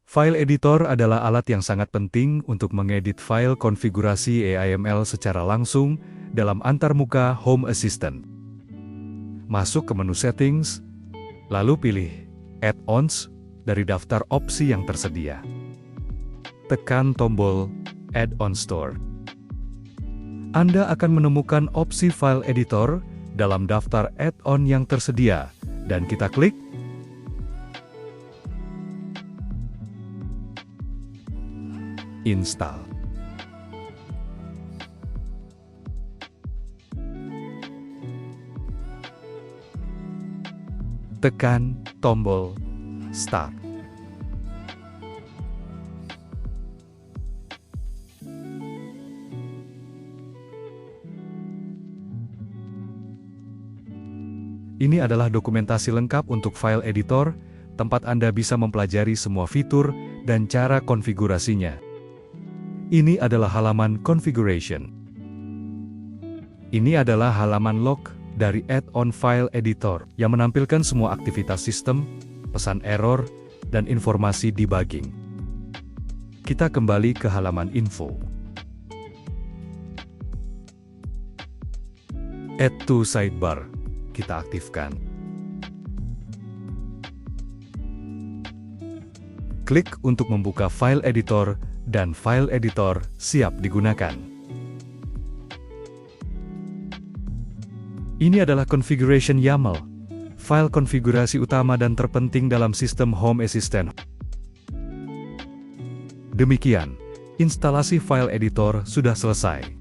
File editor adalah alat yang sangat penting untuk mengedit file konfigurasi EAML secara langsung dalam antarmuka Home Assistant. Masuk ke menu Settings, lalu pilih Add-ons dari daftar opsi yang tersedia. Tekan tombol Add-on Store. Anda akan menemukan opsi file editor dalam daftar add-on yang tersedia, dan kita klik Install. Tekan tombol Start. Ini adalah dokumentasi lengkap untuk file editor, tempat Anda bisa mempelajari semua fitur dan cara konfigurasinya. Ini adalah halaman Configuration. Ini adalah halaman log dari add-on file editor yang menampilkan semua aktivitas sistem, pesan error, dan informasi debugging. Kita kembali ke halaman info. Add to Sidebar. Kita aktifkan. Klik untuk membuka file editor, dan file editor siap digunakan. Ini adalah configuration YAML, file konfigurasi utama dan terpenting dalam sistem Home Assistant. Demikian, instalasi file editor sudah selesai.